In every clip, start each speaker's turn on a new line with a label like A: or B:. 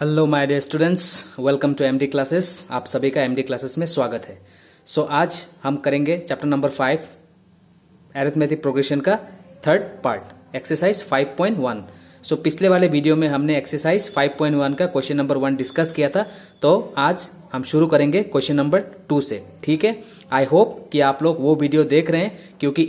A: Hello my dear students, welcome to MD classes. आप सभी का एमडी क्लासेस में स्वागत है। आज हम करेंगे चैप्टर नंबर 5 अरिथमेटिक प्रोग्रेशन का थर्ड पार्ट एक्सरसाइज 5.1। पिछले वाले वीडियो में हमने एक्सरसाइज 5.1 का क्वेश्चन नंबर 1 डिस्कस किया था। तो आज हम शुरू करेंगे क्वेश्चन नंबर 2 से। ठीक है, आई होप कि आप लोग वो वीडियो देख रहे हैं, क्योंकि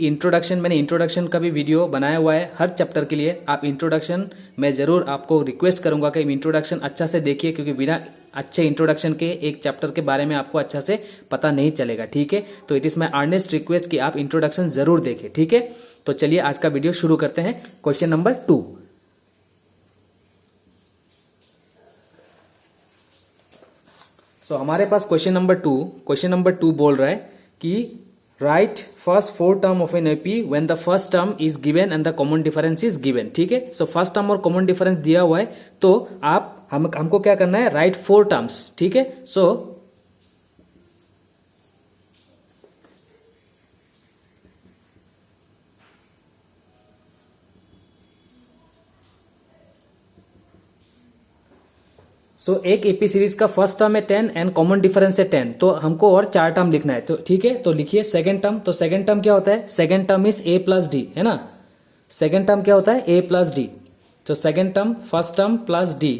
A: मैंने इंट्रोडक्शन का भी वीडियो बनाया हुआ है हर चैप्टर के लिए। आप इंट्रोडक्शन में जरूर आपको रिक्वेस्ट करूंगा कि इंट्रोडक्शन अच्छा से देखिए, क्योंकि बिना अच्छे इंट्रोडक्शन के एक चैप्टर के बारे में आपको अच्छा से पता नहीं चलेगा। ठीक है, तो it is my earnest request कि आप इंट्रोडक्शन जरूर देखें। ठीक है, तो चलिए आज का वीडियो शुरू करते हैं। Question number 2। हमारे पास क्वेश्चन नंबर 2 बोल रहा है कि right first 4 term of an AP when the first term is given and the common difference is given. ठीक है, फर्स्ट टर्म और कॉमन डिफरेंस दिया हुआ है, तो हमको क्या करना है, राइट 4 टर्म्स। ठीक है, एक एपी सीरीज का फर्स्ट टर्म है 10 एंड कॉमन डिफरेंस है 10, तो हमको और 4 टर्म लिखना है। तो ठीक है, तो लिखिए सेकंड टर्म। तो सेकंड टर्म क्या होता है, second term is a plus D, है ना। सेकंड टर्म क्या होता है, a प्लस डी। तो second term first term plus D,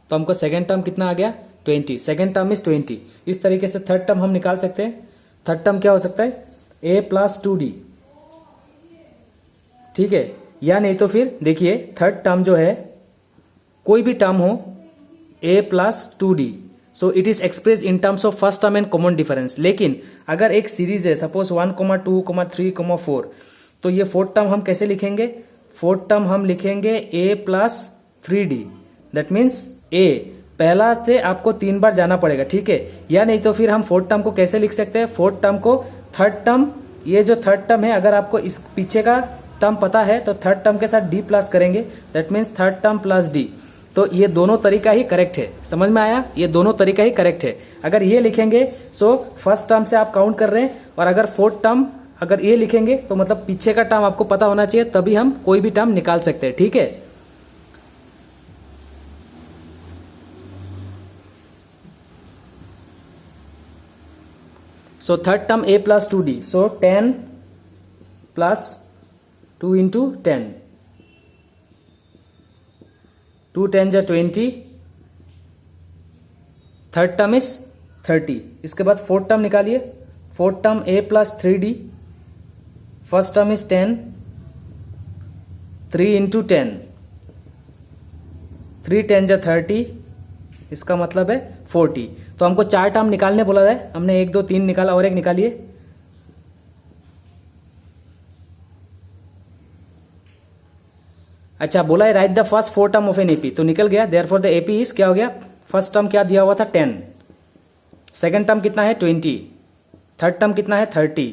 A: तो हमको सेकंड टर्म कितना आ गया, 20। Second term is 20। इस तरीके से थर्ड टर्म हम निकाल सकते हैं। थर्ड टर्म क्या हो सकता है, a प्लस 2d। ठीक है, या नहीं तो फिर देखिए थर्ड टर्म जो है, कोई भी टर्म हो a plus 2d, so it is express in terms of first term and common difference. लेकिन अगर एक सीरीज है सपोज 1, 2, 3, 4, तो ये फोर्थ टर्म हम कैसे लिखेंगे, फोर्थ टर्म हम लिखेंगे a plus 3d। That means a पहला से आपको 3 बार जाना पड़ेगा। ठीक है, या नहीं तो फिर हम फोर्थ टर्म को कैसे लिख सकते हैं, फोर्थ टर्म को थर्ड टर्म, ये जो थर्ड टर्म है, अगर आपको इस पीछे का टर्म पता है तो थर्ड टर्म के साथ d प्लस करेंगे। That means third term plus d। तो ये दोनों तरीका ही करेक्ट है, समझ में आया, ये दोनों तरीका ही करेक्ट है। अगर ये लिखेंगे फर्स्ट टर्म से आप काउंट कर रहे हैं, और अगर फोर्थ टर्म अगर ये लिखेंगे तो मतलब पीछे का टर्म आपको पता होना चाहिए, तभी हम कोई भी टर्म निकाल सकते हैं। ठीक है, third term a plus 2d, 10 plus 2 into 10, 2 10 जा 20, थर्ड टर्म इज 30। इसके बाद फोर्थ टर्म निकालिए। Fourth term a plus 3d, first term is 10, 3 into 10, 3 10 जा 30, इसका मतलब है 40। तो हमको 4 टर्म निकालने बोला है, हमने 1 2 3 निकाला, और एक निकालिए। अच्छा, बोला है right the first 4 term of an AP, तो निकल गया। देयरफॉर द एपी इज क्या हो गया, फर्स्ट टर्म क्या दिया हुआ था 10, सेकंड टर्म कितना है 20, थर्ड टर्म कितना है 30,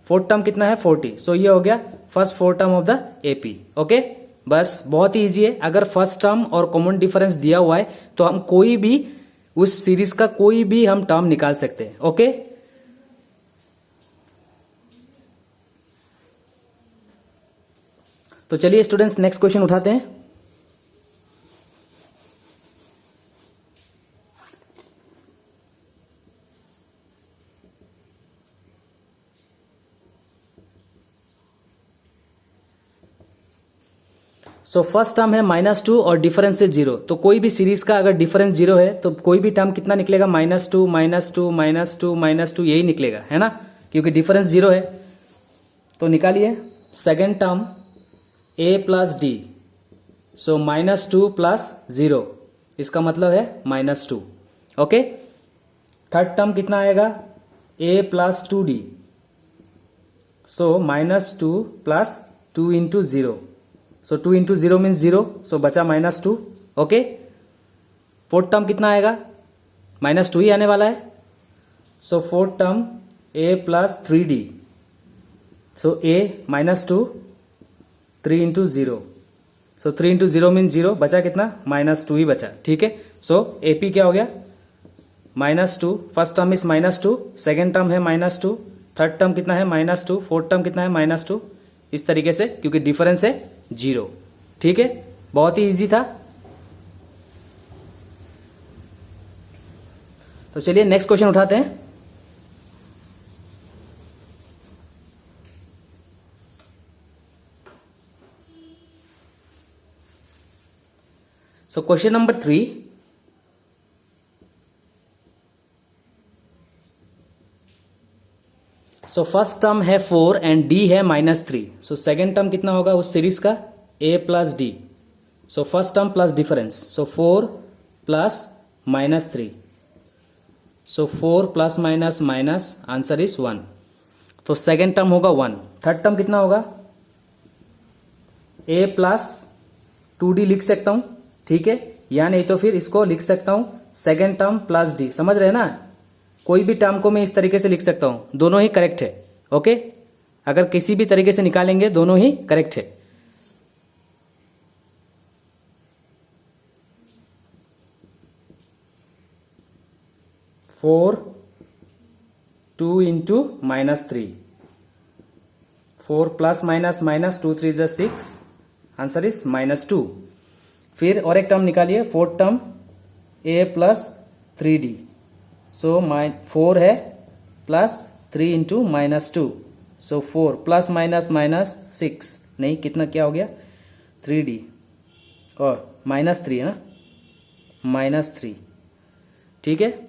A: फोर्थ टर्म कितना है 40। सो ये हो गया first 4 term of the AP. Okay, बस बहुत ही इजी है। अगर फर्स्ट टर्म और कॉमन डिफरेंस दिया हुआ है तो हम कोई भी उस सीरीज का कोई भी हम टर्म निकाल सकते हैं। ओके, तो चलिए स्टूडेंट्स नेक्स्ट क्वेश्चन उठाते हैं। फर्स्ट टर्म है -2 और डिफरेंस है 0। तो कोई भी सीरीज का अगर डिफरेंस 0 है तो कोई भी टर्म कितना निकलेगा, -2 -2 -2 -2, यही निकलेगा, है ना, क्योंकि डिफरेंस 0 है। तो निकालिए second term a plus D, -2 plus 0, इसका मतलब है -2। ओके, थर्ड टर्म कितना आएगा, a plus 2d, -2 plus 2 into 0, 2 into 0 means 0, बचा -2। ओके, फोर्थ टर्म कितना आएगा, -2 ही आने वाला है। Fourth term a plus 3d, a -2, 3 into 0, 3 into 0 mean 0, बचा कितना, -2 ही बचा। ठीक है, एपी क्या हो गया, -2, first term is -2, second term है -2, थर्ड टर्म कितना है -2, फोर्थ टर्म कितना है -2, इस तरीके से, क्योंकि डिफरेंस है 0। ठीक है, बहुत ही इजी था। तो चलिए नेक्स्ट क्वेश्चन उठाते हैं। So question number 3, so first term है 4 एंड डी है -3। सो सेकेंड टर्म कितना होगा उस सीरीज का, a plus D. So first term plus difference, so 4 plus -3, so 4 plus minus minus, answer is 1। तो सेकेंड टर्म होगा 1। थर्ड टर्म कितना होगा, a प्लस 2d लिख सकता हूं, ठीक है, या नहीं तो फिर इसको लिख सकता हूं सेकेंड टर्म प्लस डी। समझ रहे हैं ना, कोई भी टर्म को मैं इस तरीके से लिख सकता हूं, दोनों ही करेक्ट है। ओके, अगर किसी भी तरीके से निकालेंगे दोनों ही करेक्ट है। Four 2 into -3, 4 plus minus minus 2 3 = 6, answer is -2। फिर और एक टर्म निकालिए, fourth term a plus 3d। सो 4 है प्लस 3 इंटू -2, सो 4 प्लस माइनस माइनस 6, नहीं कितना क्या हो गया 3d और -3 है ना, -3, ठीक है।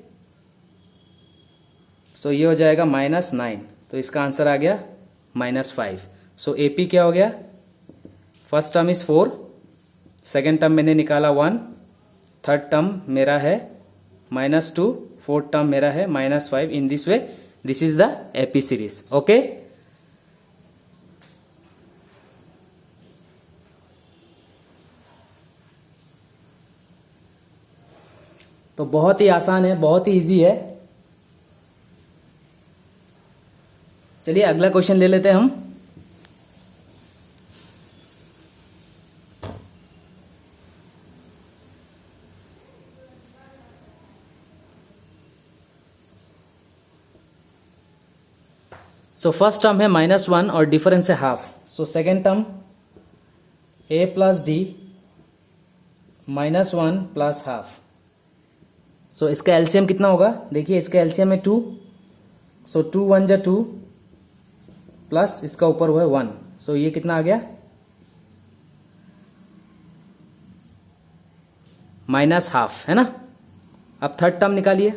A: सो ये हो जाएगा -9, तो इसका आंसर आ गया -5। सो AP क्या हो गया, first term is 4, second term मैंने निकाला 1, थर्ड टर्म मेरा है -2, फोर्थ टर्म मेरा है -5। इन this way this is the AP series. Okay, तो बहुत ही आसान है, बहुत ही इजी है। चलिए अगला क्वेश्चन ले लेते हैं हम। सो फर्स्ट टर्म है -1 और डिफरेंस है half. So second term a plus D -1 plus half. So इसका एलसीएम कितना होगा, देखिए इसका एलसीएम है 2, सो 2 1 = 2 प्लस इसका ऊपर हुआ है 1, सो ये कितना आ गया -1/2, है ना। अब थर्ड टर्म निकालिए,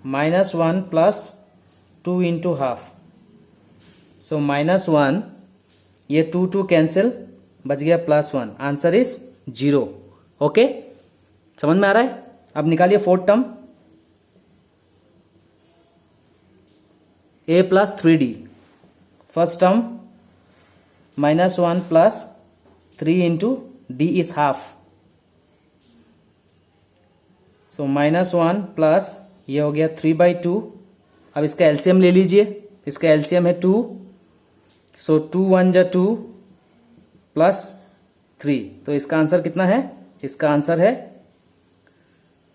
A: -1 प्लस 2 इंटू हाफ। सो -1, ये 2 2 कैंसिल, बच गया +1, आंसर इज 0। ओके, समझ में आ रहा है। अब निकालिए fourth term, a plus 3d। First term -1 plus 3 into d is half. So -1 plus ये हो गया 3/2। अब इसका एलसीएम ले लीजिए, इसका एलसीएम है 2, सो 2 1 = 2 प्लस 3, तो इसका आंसर कितना है, इसका आंसर है,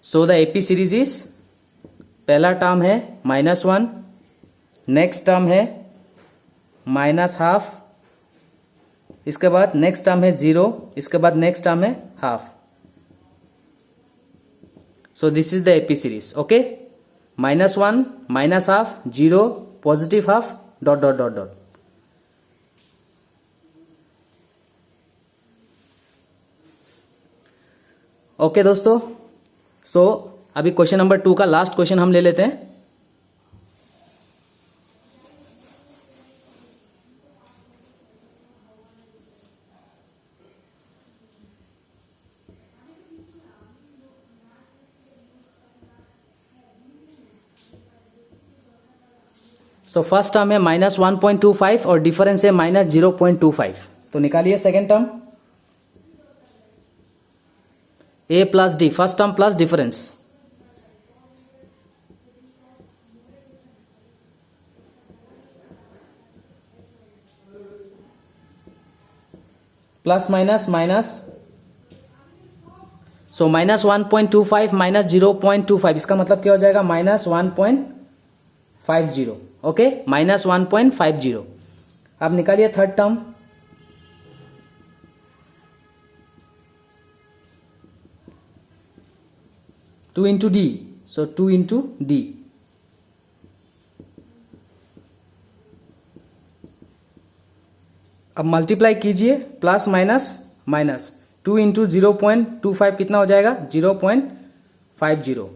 A: so the AP series is, पहला टर्म है -1, नेक्स्ट टर्म है -1/2, इसके बाद नेक्स्ट टर्म है 0, इसके बाद नेक्स्ट टर्म है half. So this is the AP series. Okay, -1 -1/2 0 positive half dot dot dot dot. Okay दोस्तों, सो अभी क्वेश्चन नंबर 2 का लास्ट क्वेश्चन हम ले लेते हैं। सो फर्स्ट टर्म है -1.25 और डिफरेंस है -0.25। तो निकालिए second term, a plus D, first term plus difference, plus minus minus, so -1.25 -0.25, इसका मतलब क्या हो जाएगा -1.50। ओके, -1.50। अब निकालिए third term, 2 into d, so 2 into d. अब मल्टीप्लाई कीजिए, प्लस माइनस माइनस, 2 इंटू 0.25 कितना हो जाएगा? 0.50.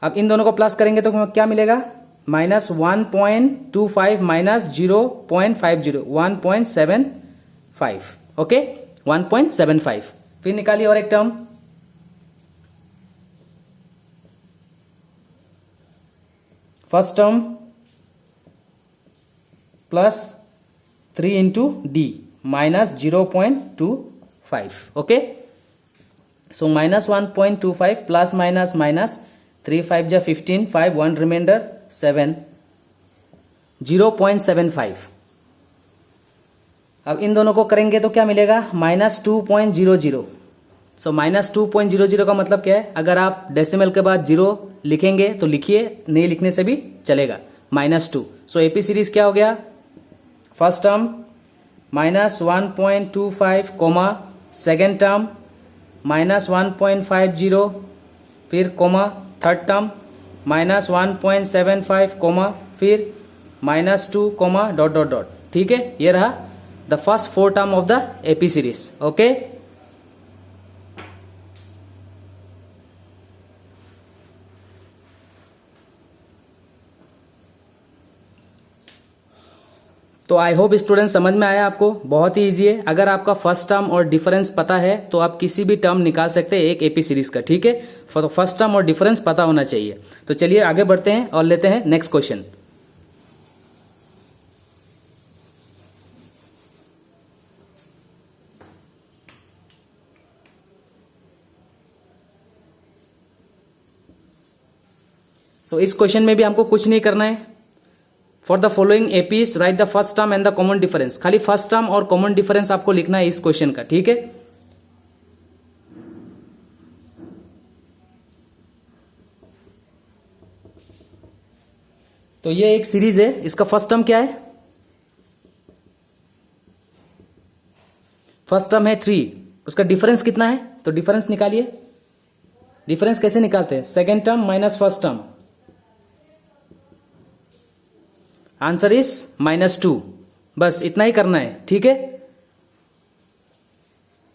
A: अब इन दोनों को प्लस करेंगे तो क्या मिलेगा? Minus 1.25 minus 0.50, 1.75. ओके, 1.75. फिर निकालिए और एक term, first term plus 3 into D minus 0.25. Okay, so minus 1.25 plus minus minus, 3 5 जा 15, 5 1 रिमाइंडर 7, 0.75. अब इन दोनों को करेंगे तो क्या मिलेगा? माइनस 2.00. सो माइनस 2.00 का मतलब क्या है? अगर आप डेसिमल के बाद 0 लिखेंगे तो लिखिए, नहीं लिखने से भी चलेगा. -2. सो एपी सीरीज क्या हो गया? First term minus 1.25 comma, second term minus 1.50, फिर comma third term minus 1.75 comma, फिर -2 कोमा डॉट डॉट डॉट. ठीक है, ये रहा the first 4 term of the AP series. Okay, तो आई होप स्टूडेंट समझ में आया आपको. बहुत ही इजी है. अगर आपका फर्स्ट टर्म और डिफरेंस पता है तो आप किसी भी टर्म निकाल सकते हैं एक एपी सीरीज का. ठीक है, फर्स्ट टर्म और डिफरेंस पता होना चाहिए. तो चलिए आगे बढ़ते हैं और लेते हैं नेक्स्ट क्वेश्चन. सो इस क्वेश्चन में भी हमको कुछ नहीं करना है. For the following APs right the first term and the common difference. खाली फर्स्ट टर्म और कॉमन डिफरेंस आपको लिखना है इस क्वेश्चन का. ठीक है, तो ये एक सीरीज है. इसका फर्स्ट टर्म क्या है? फर्स्ट टर्म है 3. उसका डिफरेंस कितना है? तो डिफरेंस निकालिए. डिफरेंस कैसे निकालते हैं? Second term minus first term. Answer is -2. बस इतना ही करना है. ठीक है,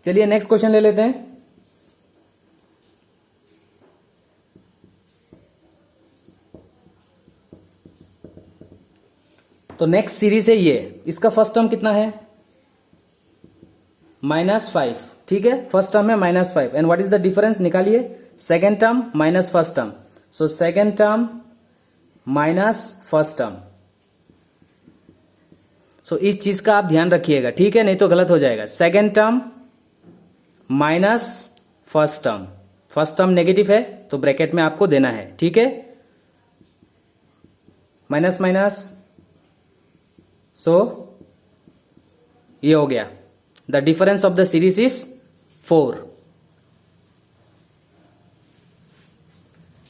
A: चलिए नेक्स्ट क्वेश्चन ले लेते हैं. तो नेक्स्ट सीरीज है ये. इसका फर्स्ट टर्म कितना है? -5. ठीक है, फर्स्ट टर्म है -5. And what is the difference? निकालिए. Second term minus first term. So second term minus first term. So इस चीज का आप ध्यान रखिएगा. ठीक है, नहीं तो गलत हो जाएगा. Second term minus first term. First term negative है तो ब्रैकेट में आपको देना है. ठीक है, माइनस माइनस, सो ये हो गया. The difference of the series is 4.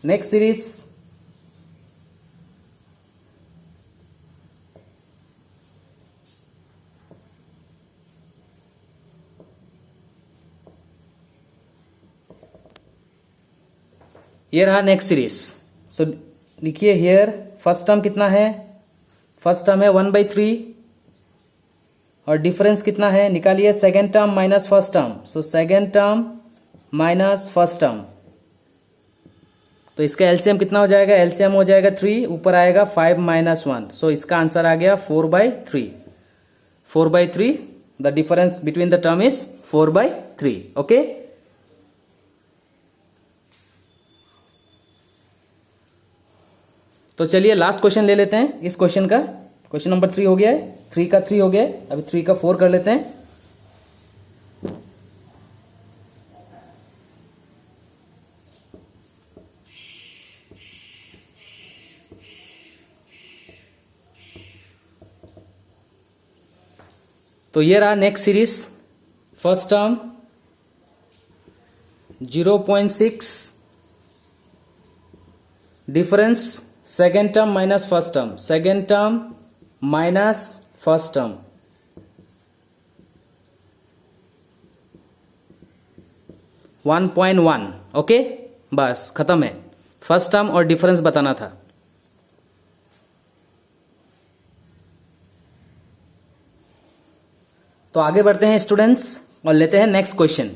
A: Next series ये रहा. Next series. सो लिखिए हियर. फर्स्ट टर्म कितना है? फर्स्ट टर्म है 1/3 और डिफरेंस कितना है? निकालिए. Second term minus first term. So second term minus first term. तो इसका एलसीएम कितना हो जाएगा? एलसीएम हो जाएगा 3, ऊपर आएगा 5 - 1. सो इसका आंसर आ गया 4/3. 4/3. The difference between the term is 4/3. Okay, तो चलिए लास्ट क्वेश्चन ले लेते हैं इस क्वेश्चन का. क्वेश्चन नंबर 3 हो गया है. 3 का 3 हो गया है. अभी 3 का 4 कर लेते हैं. तो ये रहा next series. First term 0.6, difference second term minus first term. Second term minus first term. 1.1। Okay, बस खत्म है, फर्स्ट टर्म और डिफरेंस बताना था। तो आगे बढ़ते हैं स्टूडेंट्स और लेते हैं next question.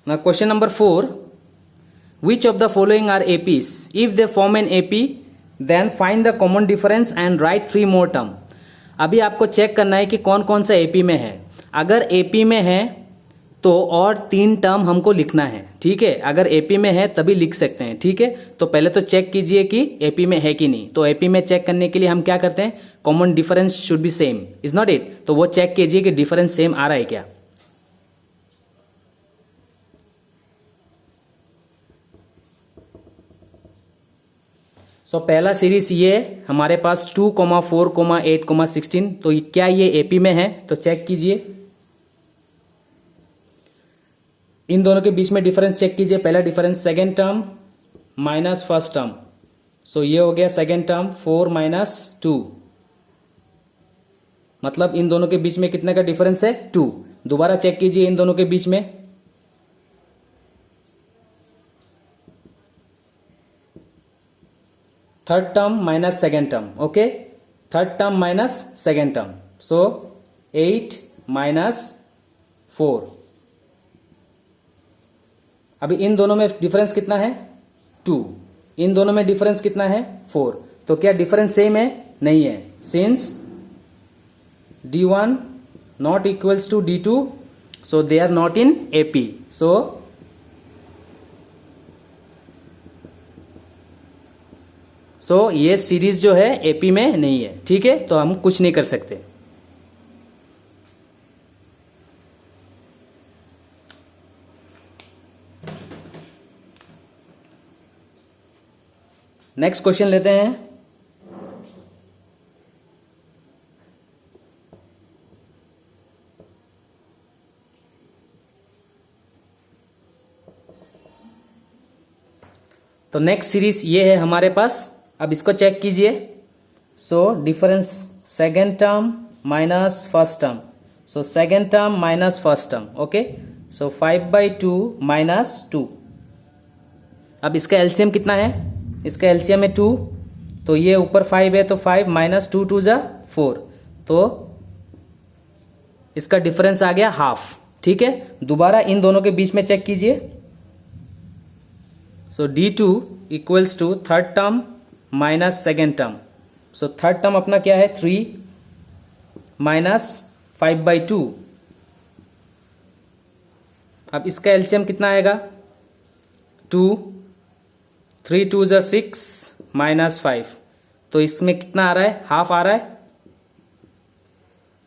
A: Now question number 4, which of the following are APs? If they form an AP, then find the common difference and write 3 more term। अभी आपको चेक करना है कि कौन कौन सा AP में है। अगर AP में है तो और 3 टर्म हमको लिखना है, ठीक है। अगर AP में है तभी लिख सकते हैं, ठीक है। तो पहले तो चेक कीजिए कि AP में है कि नहीं। तो AP में चेक करने के लिए हम क्या करते हैं, common difference should be same, is not it. तो वो चेक कीजिए कि डिफरेंस सेम आ रहा है क्या। सो पहला सीरीज ये हमारे पास 2, 4, 8, 16। तो क्या ये AP में है? तो चेक कीजिए, इन दोनों के बीच में डिफरेंस चेक कीजिए। पहला difference second term minus first term, so ये हो गया सेकेंड टर्म 4 - 2, मतलब इन दोनों के बीच में कितने का डिफरेंस है, 2। दोबारा चेक कीजिए इन दोनों के बीच में, third term minus second term. Okay, third term minus second term, so 8 - 4। अभी इन दोनों में डिफरेंस कितना है, 2। इन दोनों में डिफरेंस कितना है, 4। तो क्या डिफरेंस सेम है? नहीं है, since D1 not equals to D2, so they are not in AP। So ये सीरीज जो है AP में नहीं है, ठीक है। तो हम कुछ नहीं कर सकते। नेक्स्ट क्वेश्चन लेते हैं। तो नेक्स्ट सीरीज ये है हमारे पास। अब इसको चेक कीजिए। So difference second term minus first term, so second term minus first term. Okay, so 5/2 - 2। अब इसका एलसीएम कितना है, इसका एलसीएम है 2। तो ये ऊपर 5 है, तो 5 - 2 2 = 4। तो इसका डिफरेंस आ गया हाफ, ठीक है। दोबारा इन दोनों के बीच में चेक कीजिए। So D2 equals to third term minus second term. So third term अपना क्या है, 3 - 5/2। अब इसका एलसीएम कितना आएगा, 2, 3 2 = 6 - 5। तो इसमें कितना आ रहा है, हाफ आ रहा है,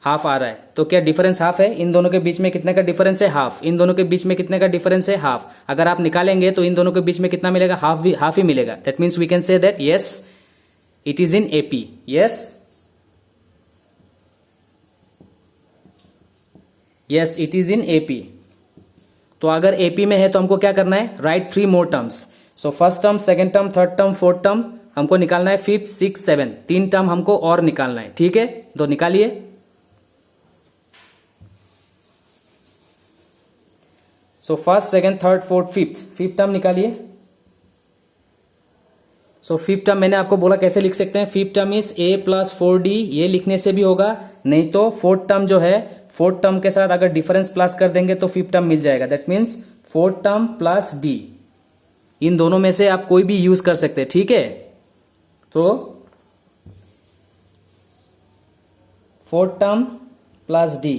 A: हाफ आ रहा है। तो क्या डिफरेंस हाफ है? इन दोनों के बीच में कितने का डिफरेंस है, हाफ। इन दोनों के बीच में कितने का डिफरेंस है, हाफ। अगर आप निकालेंगे तो इन दोनों के बीच में कितना मिलेगा, हाफ ही मिलेगा। That means we can say that yes it is in AP। Yes it is in AP। तो अगर AP में है तो हमको क्या करना है, राइट 3 मोर terms. So first term, second term, third term, fourth term हमको निकालना है, फिफ्थ, 6, 7 3 टर्म हमको और निकालना है, ठीक है। तो निकालिए। So first, second, third, fourth, fifth term निकालिए। सो फिफ्थ टर्म मैंने आपको बोला कैसे लिख सकते हैं, fifth term is A + 4D। ये लिखने से भी होगा, नहीं तो फोर्थ टर्म जो है, फोर्थ टर्म के साथ अगर डिफरेंस प्लस कर देंगे तो फिफ्थ टर्म मिल जाएगा। That means fourth term plus D, इन दोनों में से आप कोई भी यूज कर सकते हैं, ठीक है। तो फोर्थ टर्म प्लस D,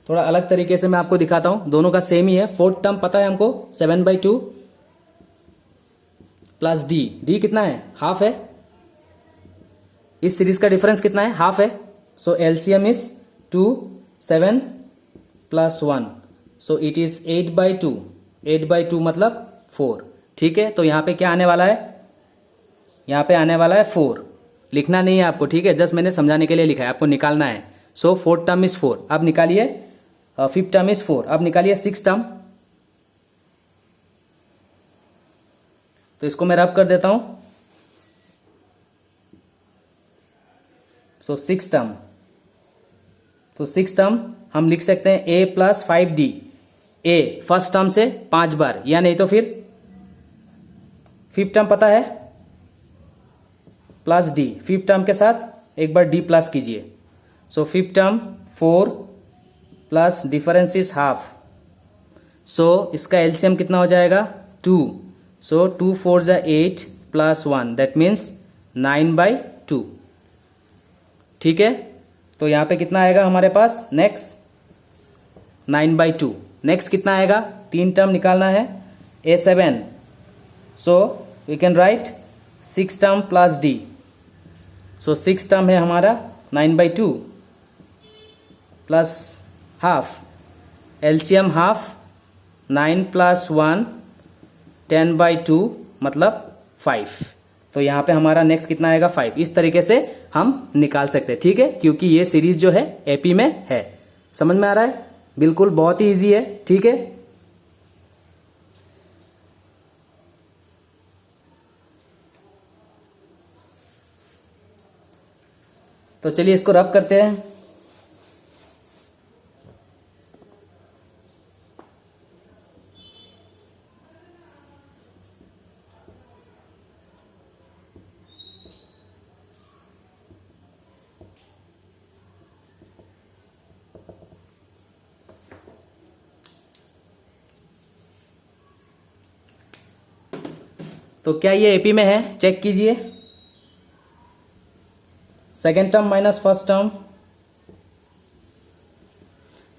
A: थोड़ा अलग तरीके से मैं आपको दिखाता हूं, दोनों का सेम ही है। फोर्थ टर्म पता है हमको 7/2 प्लस D कितना है, हाफ है। इस सीरीज का डिफरेंस कितना है, हाफ है। So LCM is 2, 7 + 1, so it is 8/2। 8/2 मतलब 4, ठीक है। तो यहां पे क्या आने वाला है, यहां पे आने वाला है 4। लिखना नहीं है आपको, ठीक है, जस्ट मैंने समझाने के लिए लिखा है, आपको निकालना है। सो फोर्थ टर्म इज 4। अब निकालिए, फिफ्थ टर्म इज 4। अब निकालिए सिक्स टर्म। तो इसको मैं रब कर देता हूं। सो 6 टर्म, तो 6 टर्म हम लिख सकते हैं a plus 5d। a first term से 5 बार, या नहीं तो फिर फिफ्थ टर्म पता है प्लस d, फिफ्थ टर्म के साथ एक बार d प्लस कीजिए। So fifth term 4 plus difference is half, so इसका एलसीएम कितना हो जाएगा 2। सो 2 4 जा 8 प्लस 1 दैट मीन्स 9/2। ठीक है, तो यहाँ पे कितना आएगा हमारे पास नेक्स्ट 9/2। नेक्स्ट कितना आएगा, 3 टर्म निकालना है a7, so we can write 6 term plus d। So 6 term है हमारा 9/2 plus half, LCM half 9 plus 1 10/2 मतलब 5। तो यहाँ पे हमारा नेक्स्ट कितना आएगा 5। इस तरीके से हम निकाल सकते हैं, ठीक है, क्योंकि ये सीरीज जो है एपी में है। समझ में आ रहा है, बिल्कुल बहुत ही इजी है। ठीक है, तो चलिए इसको रब करते हैं। तो क्या ये एपी में है, चेक कीजिए। Second term minus first term,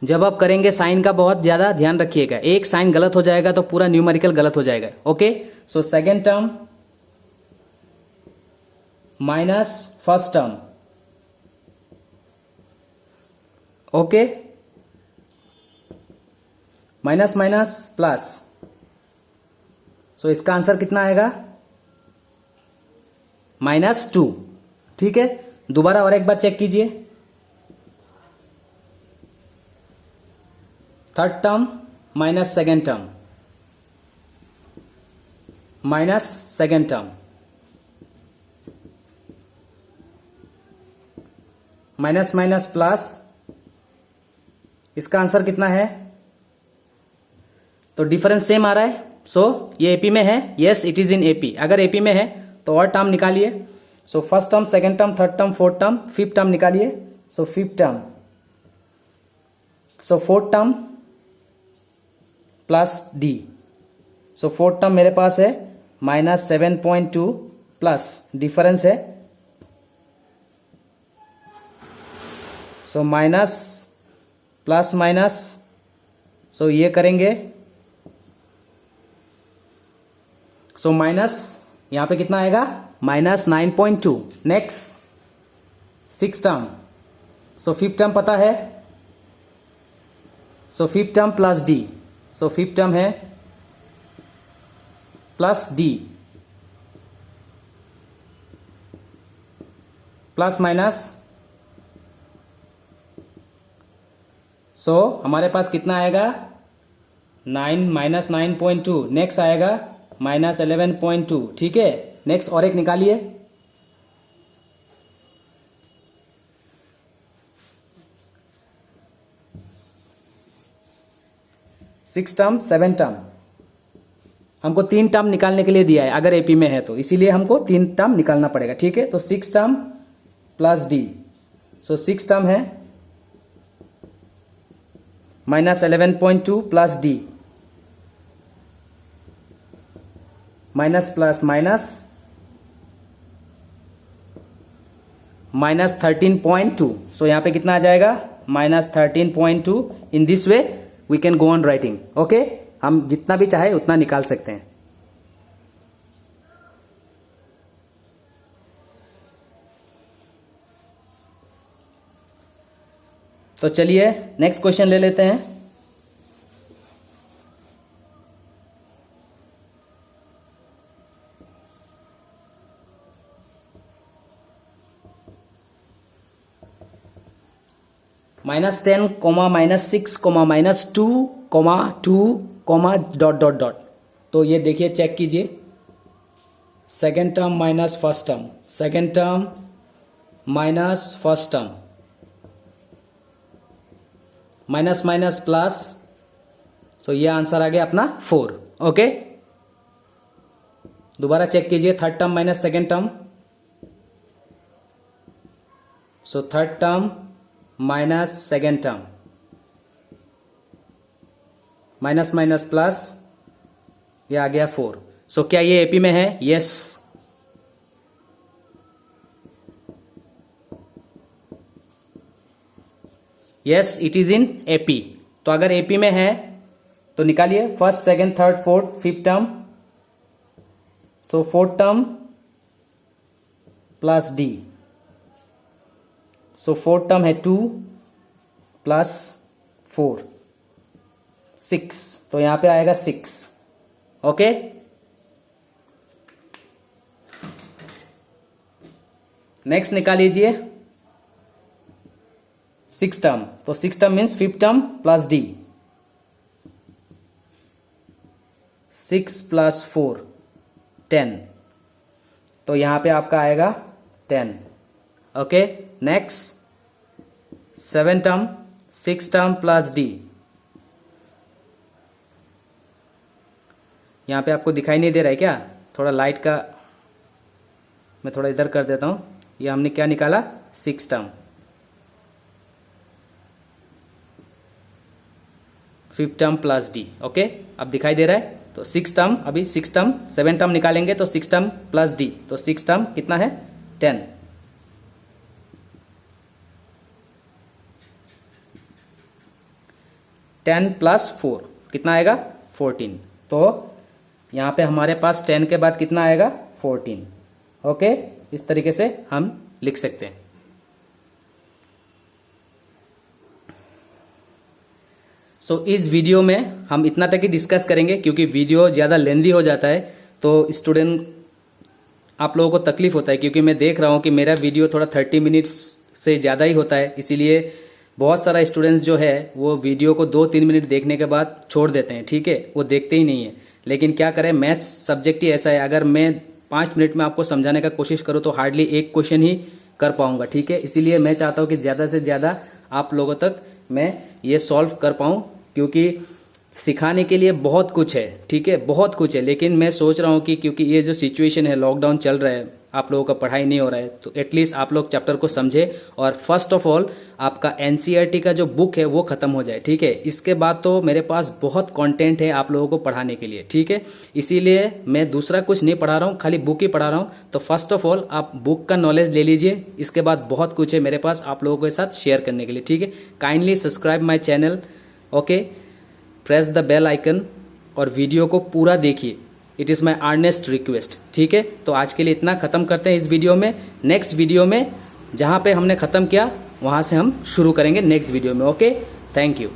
A: जब आप करेंगे साइन का बहुत ज्यादा ध्यान रखिएगा, एक साइन गलत हो जाएगा तो पूरा न्यूमेरिकल गलत हो जाएगा। Okay, so second term minus first term, okay, minus minus plus, so इसका आंसर कितना आएगा -2। ठीक है, दोबारा और एक बार चेक कीजिए। Third term minus second term, minus second term, minus minus plus, इसका आंसर कितना है, तो डिफरेंस सेम आ रहा है। सो ये एपी में है, yes it is in AP. अगर एपी में है तो और टर्म निकालिए। So first term, second term, third term, fourth term, fifth term निकालिए। So fifth term, so fourth term plus D, so fourth term मेरे पास है -7.2 प्लस डिफरेंस है, सो माइनस प्लस माइनस, सो ये करेंगे, सो माइनस यहां पे कितना आएगा -9.2। नेक्स्ट 6 टर्म, सो फिफ्थ टर्म पता है, सो फिफ्थ टर्म प्लस डी, सो फिफ्थ टर्म है प्लस डी, प्लस माइनस, सो हमारे पास कितना आएगा 9 नेक्स्ट आएगा -11.2। ठीक है, नेक्स्ट और एक निकालिए। सिक्स टर्म, सेवन टर्म, हमको 3 टर्म निकालने के लिए दिया है अगर एपी में है तो, इसीलिए हमको 3 टर्म निकालना पड़ेगा। ठीक है, तो 6 term plus D, so 6 term है -11.2 plus D, minus plus minus -13.2। So यहां पे कितना आ जाएगा -13.2। In this way we can go on writing. Okay, हम जितना भी चाहे उतना निकाल सकते हैं। तो चलिए नेक्स्ट क्वेश्चन ले लेते हैं। -10, -6, -2, -2, ... तो ये देखिए, चेक कीजिए। Second term minus first term, second term minus first term, minus minus plus, so ये आंसर आ गया अपना 4। ओके, दोबारा चेक कीजिए, third term minus second term, so third term minus second term, minus minus plus, ये आ गया 4। सो क्या ये AP में है? Yes. Yes, it is in AP. तो अगर एपी में है तो निकालिए first second third fourth fifth term, so fourth term plus D, so fourth term है 2 प्लस 4 6, तो यहां पे आएगा 6। ओके, नेक्स्ट निकाल लीजिए सिक्स टर्म, तो six term means fifth term plus D, 6 plus 4 10, तो यहां पे आपका आएगा 10। Okay, next seven term, six term plus D, यहां पे आपको दिखाई नहीं दे रहा है क्या? थोड़ा लाइट का मैं थोड़ा इधर कर देता हूं। ये हमने क्या निकाला? Six term, fifth term plus D. Okay, अब दिखाई दे रहा है? तो सिक्स टर्म, अभी सिक्स टर्म, सेवन टर्म निकालेंगे तो सिक्स टर्म प्लस डी, तो सिक्स टर्म कितना है? 10। 10 प्लस 4 कितना आएगा? 14। तो यहां पे हमारे पास 10 के बाद कितना आएगा? 14। ओके, इस तरीके से हम लिख सकते हैं। सो इस वीडियो में हम इतना तक ही डिस्कस करेंगे, क्योंकि वीडियो ज़्यादा लेंदी हो जाता है तो स्टूडेंट आप लोगों को तकलीफ होता है, क्योंकि मैं देख रहा हूं कि मेरा वीडियो थोड़ा 30 मिनट्स से ज़्यादा ही होता है, इसीलिए बहुत सारा स्टूडेंट्स जो है वो वीडियो को 2-3 मिनट देखने के बाद छोड़ देते हैं। ठीक है, वो देखते ही नहीं है। लेकिन क्या करें, मैथ्स सब्जेक्ट ही ऐसा है, अगर मैं 5 मिनट में आपको समझाने का कोशिश करूँ तो हार्डली एक क्वेश्चन ही कर पाऊंगा। ठीक है, इसीलिए मैं चाहता हूँ कि ज़्यादा से ज़्यादा आप लोगों तक मैं ये सॉल्व कर पाऊँ, क्योंकि सिखाने के लिए बहुत कुछ है। ठीक है, बहुत कुछ है, लेकिन मैं सोच रहा हूँ कि क्योंकि ये जो सिचुएशन है, लॉकडाउन चल रहा है, आप लोगों का पढ़ाई नहीं हो रहा है, तो एटलीस्ट आप लोग चैप्टर को समझे और फर्स्ट ऑफ ऑल आपका एनसीईआरटी का जो बुक है वो खत्म हो जाए। ठीक है, इसके बाद तो मेरे पास बहुत कंटेंट है आप लोगों को पढ़ाने के लिए। ठीक है, इसीलिए मैं दूसरा कुछ नहीं पढ़ा रहा हूँ, खाली बुक ही पढ़ा रहा हूँ। तो फर्स्ट ऑफ ऑल आप बुक का नॉलेज ले लीजिए, इसके बाद बहुत कुछ है मेरे पास आप लोगों के साथ शेयर करने के लिए। ठीक है, kindly subscribe my channel. Okay, press the bell icon और वीडियो को पूरा देखिए, it is my earnest request. ठीक है, तो आज के लिए इतना ख़त्म करते हैं इस वीडियो में। नेक्स्ट वीडियो में जहाँ पे हमने ख़त्म किया वहाँ से हम शुरू करेंगे नेक्स्ट वीडियो में। Okay, thank you.